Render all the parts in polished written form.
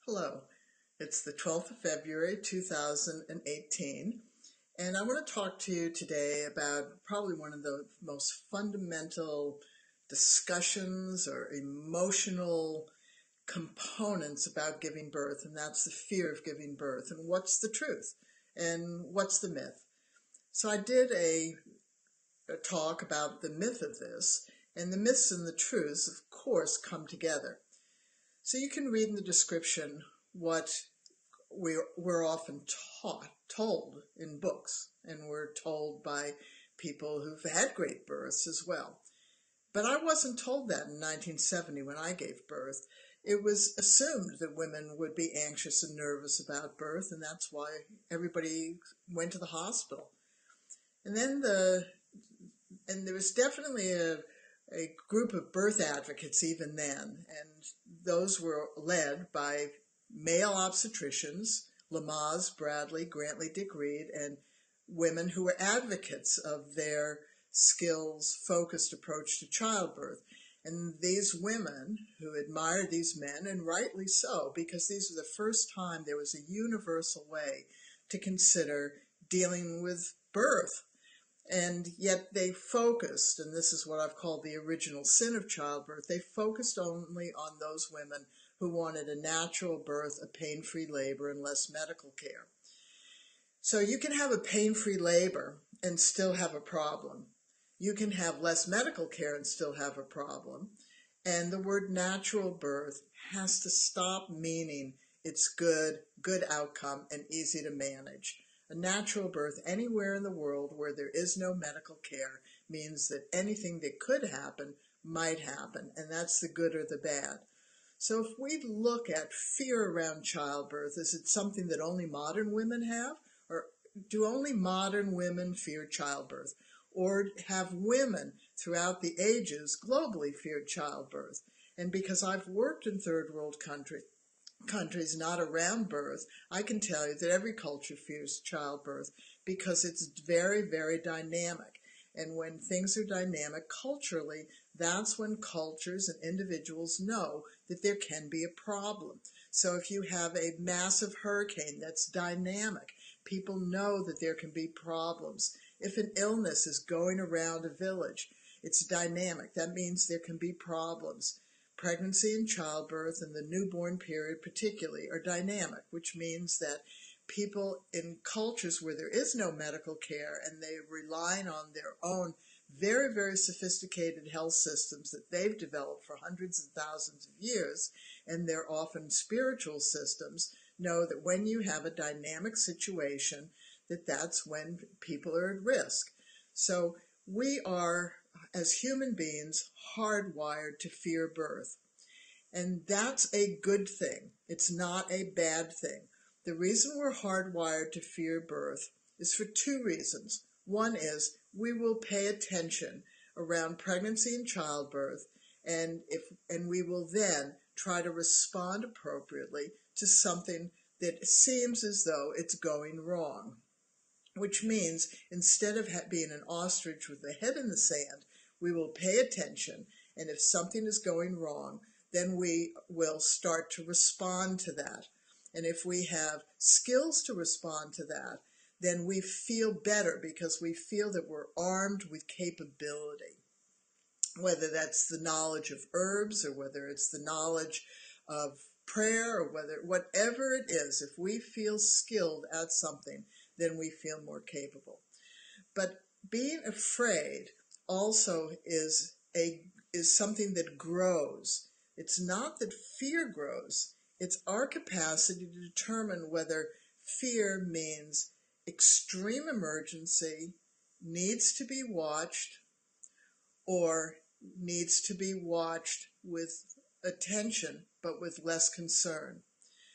Hello, it's the 12th of February 2018, and I want to talk to you today about probably one of the most fundamental discussions or emotional components about giving birth, and that's the fear of giving birth, and what's the truth, and what's the myth. So I did a talk about the myth of this, and the myths and the truths, of course, come together. So you can read in the description what we're often told in books, and we're told by people who've had great births as well. But I wasn't told that in 1970 when I gave birth. It was assumed that women would be anxious and nervous about birth, and that's why everybody went to the hospital. And then there was definitely a group of birth advocates even then, and those were led by male obstetricians, Lamaze, Bradley, Grantley, Dick Reed, and women who were advocates of their skills-focused approach to childbirth. And these women who admired these men, and rightly so, because these were the first time there was a universal way to consider dealing with birth. And yet they focused, and this is what I've called the original sin of childbirth, they focused only on those women who wanted a natural birth, a pain-free labor, and less medical care. So you can have a pain-free labor and still have a problem. You can have less medical care and still have a problem. And the word natural birth has to stop meaning it's good outcome, and easy to manage. A natural birth anywhere in the world where there is no medical care means that anything that could happen might happen, and that's the good or the bad. So if we look at fear around childbirth, is it something that only modern women have? Or do only modern women fear childbirth? Or have women throughout the ages globally feared childbirth? And because I've worked in third world countries not around birth, I can tell you that every culture fears childbirth because it's very, very dynamic. And when things are dynamic culturally, that's when cultures and individuals know that there can be a problem. So if you have a massive hurricane that's dynamic, people know that there can be problems. If an illness is going around a village, it's dynamic. That means there can be problems. Pregnancy and childbirth and the newborn period particularly are dynamic, which means that people in cultures where there is no medical care and they're relying on their own very, very sophisticated health systems that they've developed for hundreds and thousands of years, and they're often spiritual systems, know that when you have a dynamic situation, that's when people are at risk. So we are, as human beings, hardwired to fear birth. And that's a good thing. It's not a bad thing. The reason we're hardwired to fear birth is for two reasons. One is we will pay attention around pregnancy and childbirth, and we will then try to respond appropriately to something that seems as though it's going wrong. Which means instead of being an ostrich with the head in the sand, we will pay attention, and if something is going wrong, then we will start to respond to that. And if we have skills to respond to that, then we feel better because we feel that we're armed with capability. Whether that's the knowledge of herbs or whether it's the knowledge of prayer or whatever it is, if we feel skilled at something, then we feel more capable. But being afraid also is something that grows. It's not that fear grows. It's our capacity to determine whether fear means extreme emergency, needs to be watched, or needs to be watched with attention but with less concern.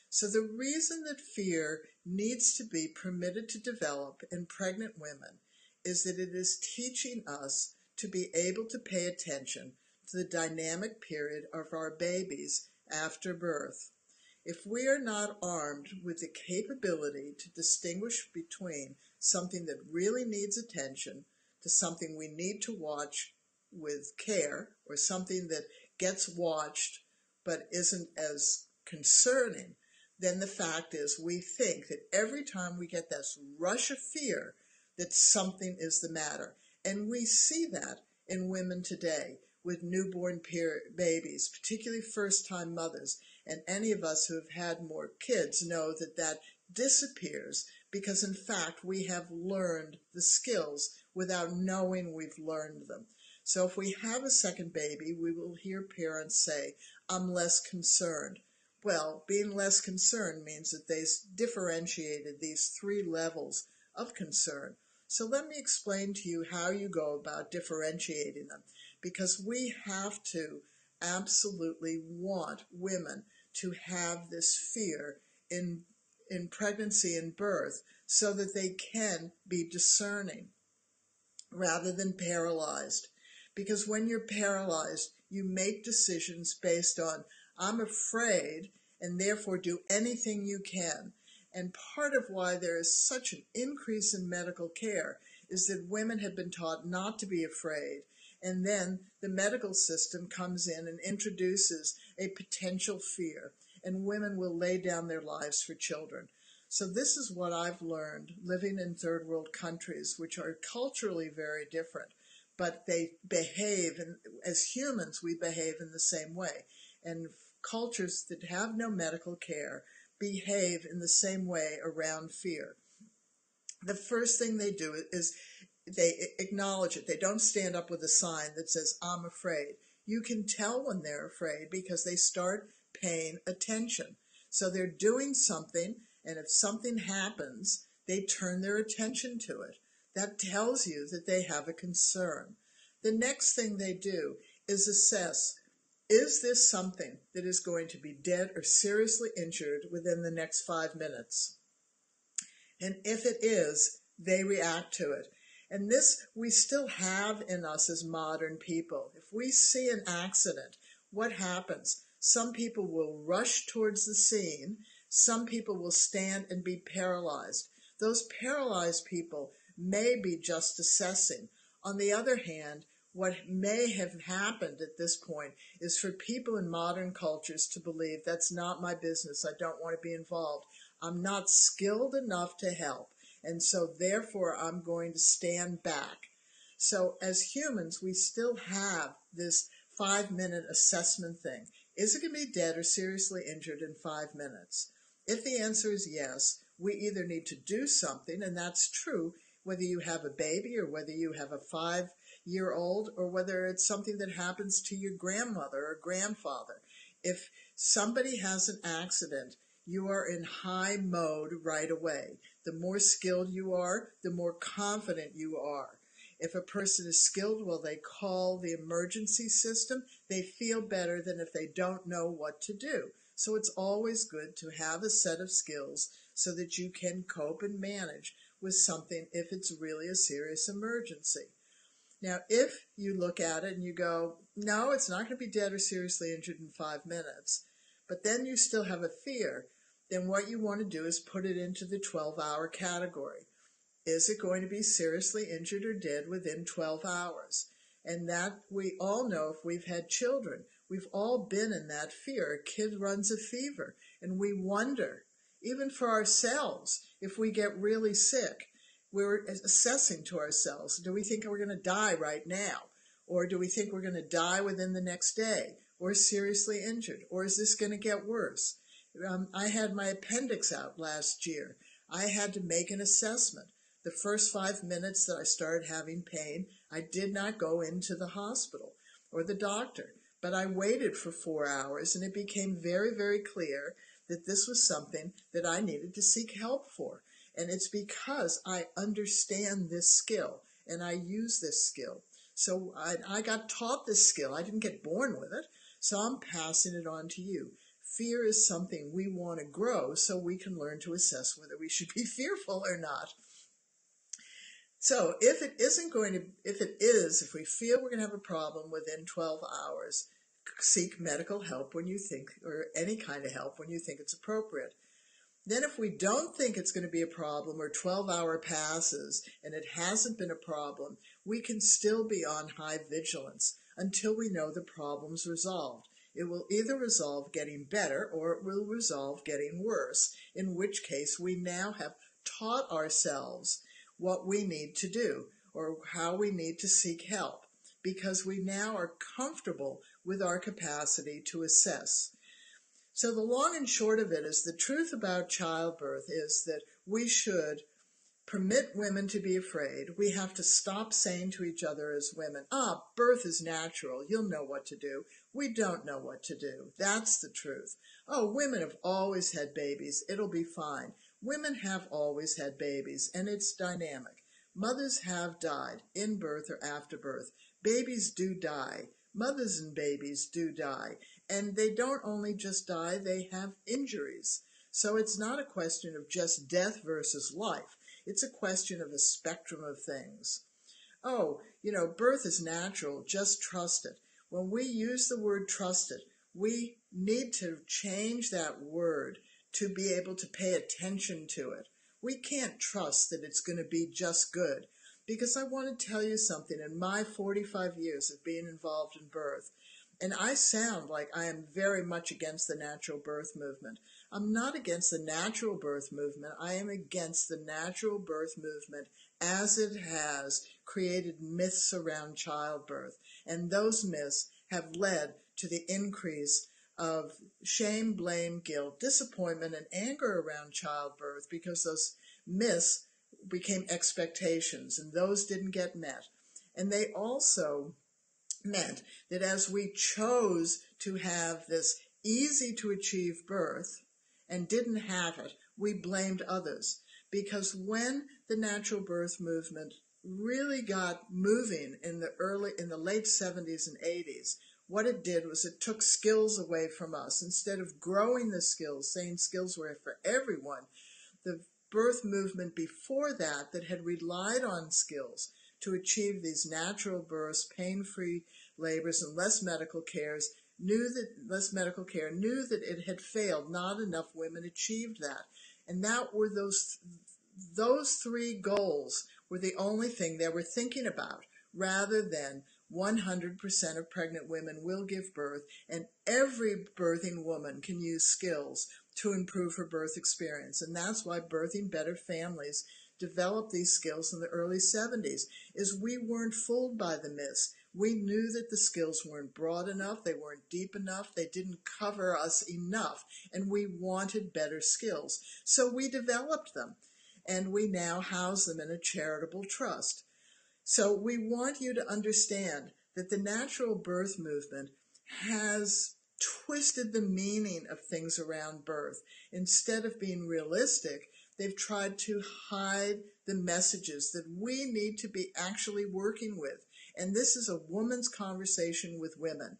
So the reason that fear needs to be permitted to develop in pregnant women is that it is teaching us to be able to pay attention to the dynamic period of our babies after birth. If we are not armed with the capability to distinguish between something that really needs attention to something we need to watch with care, or something that gets watched but isn't as concerning, then the fact is we think that every time we get this rush of fear that something is the matter. And we see that in women today with newborn babies, particularly first-time mothers. And any of us who have had more kids know that that disappears because, in fact, we have learned the skills without knowing we've learned them. So if we have a second baby, we will hear parents say, I'm less concerned. Well, being less concerned means that they differentiated these three levels of concern. So let me explain to you how you go about differentiating them, because we have to absolutely want women to have this fear in pregnancy and birth so that they can be discerning rather than paralyzed. Because when you're paralyzed, you make decisions based on, I'm afraid, and therefore do anything you can. And part of why there is such an increase in medical care is that women have been taught not to be afraid. And then the medical system comes in and introduces a potential fear, and women will lay down their lives for children. So this is what I've learned living in third world countries, which are culturally very different, but they behave, and as humans, we behave in the same way. And cultures that have no medical care behave in the same way around fear. The first thing they do is they acknowledge it. They don't stand up with a sign that says, I'm afraid. You can tell when they're afraid because they start paying attention. So they're doing something, and if something happens, they turn their attention to it. That tells you that they have a concern. The next thing they do is assess, is this something that is going to be dead or seriously injured within the next 5 minutes? And if it is, they react to it. And this we still have in us as modern people. If we see an accident, what happens? Some people will rush towards the scene. Some people will stand and be paralyzed. Those paralyzed people may be just assessing. On the other hand, what may have happened at this point is for people in modern cultures to believe that's not my business. I don't want to be involved. I'm not skilled enough to help. And so therefore I'm going to stand back. So as humans, we still have this 5-minute assessment thing. Is it going to be dead or seriously injured in 5 minutes? If the answer is yes, we either need to do something, and that's true whether you have a baby or whether you have a 5-year-old or whether it's something that happens to your grandmother or grandfather. If somebody has an accident, you are in high mode right away. The more skilled you are, the more confident you are. If a person is skilled, well, they call the emergency system. They feel better than if they don't know what to do. So it's always good to have a set of skills so that you can cope and manage with something if it's really a serious emergency. Now, if you look at it and you go, no, it's not going to be dead or seriously injured in 5 minutes, but then you still have a fear, then what you want to do is put it into the 12-hour category. Is it going to be seriously injured or dead within 12 hours? And that we all know if we've had children. We've all been in that fear. A kid runs a fever, and we wonder, even for ourselves, if we get really sick. We're assessing to ourselves, do we think we're going to die right now? Or do we think we're going to die within the next day? Or seriously injured? Or is this going to get worse? I had my appendix out last year. I had to make an assessment. The first 5 minutes that I started having pain, I did not go into the hospital or the doctor, but I waited for 4 hours, and it became very, very clear that this was something that I needed to seek help for. And it's because I understand this skill and I use this skill. So I got taught this skill. I didn't get born with it, so I'm passing it on to you. Fear is something we want to grow so we can learn to assess whether we should be fearful or not. So if we feel we're going to have a problem within 12 hours, seek medical help when you think, or any kind of help when you think it's appropriate. Then if we don't think it's going to be a problem, or 12-hour passes and it hasn't been a problem, we can still be on high vigilance until we know the problem's resolved. It will either resolve getting better or it will resolve getting worse, in which case we now have taught ourselves what we need to do or how we need to seek help, because we now are comfortable with our capacity to assess. So the long and short of it is, the truth about childbirth is that we should permit women to be afraid. We have to stop saying to each other as women, birth is natural, you'll know what to do. We don't know what to do. That's the truth. Oh, women have always had babies, it'll be fine. Women have always had babies, and it's dynamic. Mothers have died, in birth or after birth. Babies do die. Mothers and babies do die. And they don't only just die, they have injuries. So it's not a question of just death versus life. It's a question of a spectrum of things. Oh, birth is natural, just trust it. When we use the word trust it, we need to change that word to be able to pay attention to it. We can't trust that it's going to be just good. Because I want to tell you something, in my 45 years of being involved in birth, and I sound like I am very much against the natural birth movement. I'm not against the natural birth movement. I am against the natural birth movement as it has created myths around childbirth. And those myths have led to the increase of shame, blame, guilt, disappointment, and anger around childbirth, because those myths became expectations, and those didn't get met. And they also meant that as we chose to have this easy to achieve birth and didn't have it, we blamed others. Because when the natural birth movement really got moving in the late 70s and 80s, what it did was it took skills away from us. Instead of growing the skills, saying skills were for everyone, the birth movement before that had relied on skills to achieve these natural births, pain-free labors, and less medical care, knew that it had failed. Not enough women achieved that. And that were those three goals were the only thing they were thinking about, rather than 100% of pregnant women will give birth, and every birthing woman can use skills to improve her birth experience. And that's why Birthing Better Families developed these skills in the early 70s, is we weren't fooled by the myths. We knew that the skills weren't broad enough, they weren't deep enough, they didn't cover us enough, and we wanted better skills. So we developed them, and we now house them in a charitable trust. So we want you to understand that the natural birth movement has twisted the meaning of things around birth. Instead of being realistic, they've tried to hide the messages that we need to be actually working with. And this is a woman's conversation with women.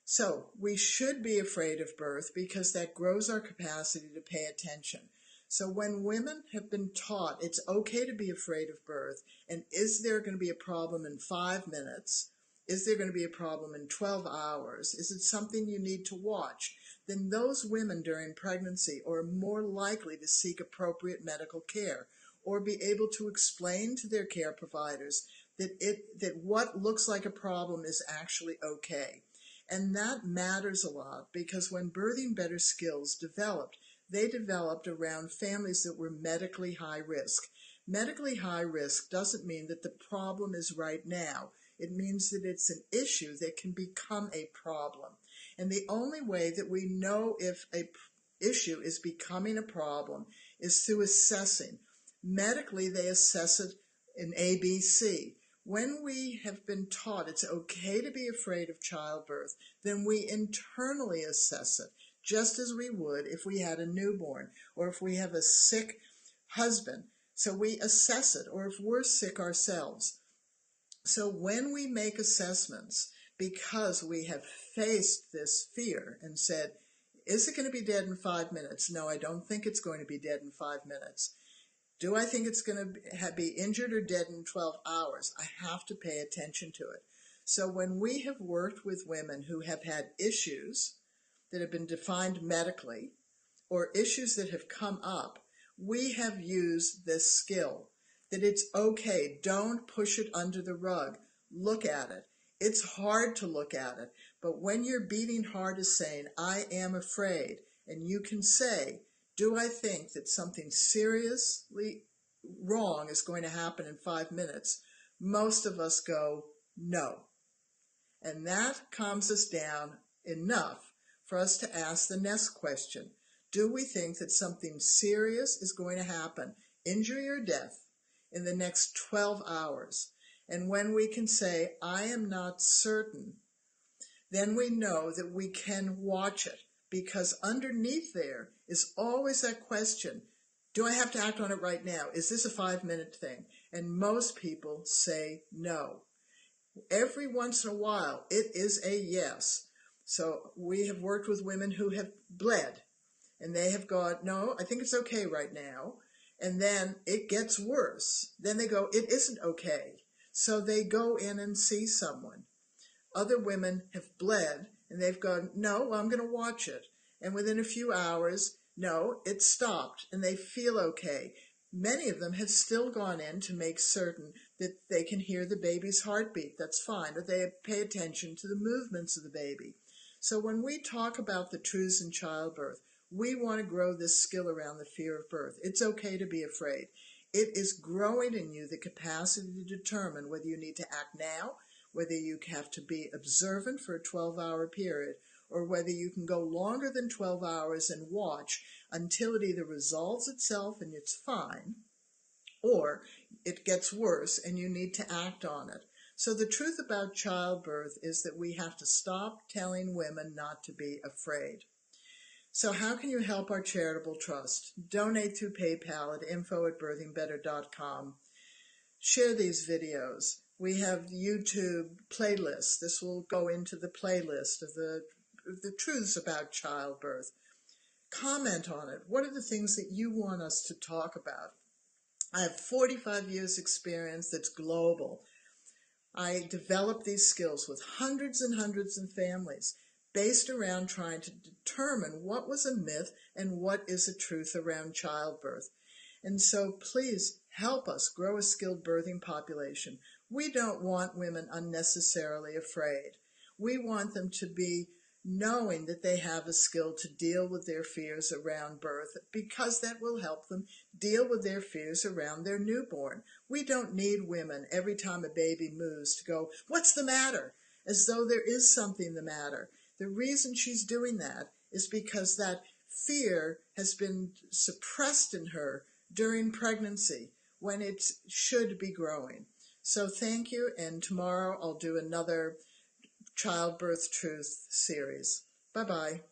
So we should be afraid of birth because that grows our capacity to pay attention. So when women have been taught it's okay to be afraid of birth, and is there going to be a problem in 5 minutes? Is there going to be a problem in 12 hours? Is it something you need to watch? Then those women during pregnancy are more likely to seek appropriate medical care, or be able to explain to their care providers that what looks like a problem is actually okay. And that matters a lot, because when Birthing Better skills developed, they developed around families that were medically high risk. Medically high risk doesn't mean that the problem is right now. It means that it's an issue that can become a problem. And the only way that we know if an issue is becoming a problem is through assessing. Medically, they assess it in ABC. When we have been taught it's okay to be afraid of childbirth, then we internally assess it, just as we would if we had a newborn or if we have a sick husband. So we assess it, or if we're sick ourselves. So when we make assessments, because we have faced this fear and said, is it going to be dead in 5 minutes? No, I don't think it's going to be dead in 5 minutes. Do I think it's going to be injured or dead in 12 hours? I have to pay attention to it. So when we have worked with women who have had issues that have been defined medically, or issues that have come up, we have used this skill, that it's okay, don't push it under the rug. Look at it. It's hard to look at it, But when your beating heart is saying, I am afraid, and you can say, do I think that something seriously wrong is going to happen in 5 minutes? Most of us go, no. And that calms us down enough for us to ask the next question. Do we think that something serious is going to happen, injury or death, in the next 12 hours? And when we can say, I am not certain, then we know that we can watch it, because underneath there is always that question, do I have to act on it right now? Is this a 5-minute thing? And most people say no. Every once in a while, it is a yes. So we have worked with women who have bled, and they have gone, no, I think it's okay right now. And then it gets worse. Then they go, it isn't okay. So they go in and see someone. Other women have bled, and they've gone, no, well, I'm going to watch it. And within a few hours, no, it stopped, and they feel okay. Many of them have still gone in to make certain that they can hear the baby's heartbeat. That's fine, or they pay attention to the movements of the baby. So when we talk about the truths in childbirth, we want to grow this skill around the fear of birth. It's okay to be afraid. It is growing in you the capacity to determine whether you need to act now, whether you have to be observant for a 12-hour period, or whether you can go longer than 12 hours and watch until it either resolves itself and it's fine, or it gets worse and you need to act on it. So the truth about childbirth is that we have to stop telling women not to be afraid. So how can you help our charitable trust? Donate through PayPal at info@birthingbetter.com. Share these videos. We have YouTube playlists. This will go into the playlist of the truths about childbirth. Comment on it. What are the things that you want us to talk about? I have 45 years experience that's global. I developed these skills with hundreds and hundreds of families based around trying to determine what was a myth and what is a truth around childbirth. And so please help us grow a skilled birthing population. We don't want women unnecessarily afraid. We want them to be knowing that they have a skill to deal with their fears around birth, because that will help them deal with their fears around their newborn. We don't need women every time a baby moves to go, what's the matter? As though there is something the matter. The reason she's doing that is because that fear has been suppressed in her during pregnancy when it should be growing. So thank you, and tomorrow I'll do another Childbirth Truth series. Bye-bye.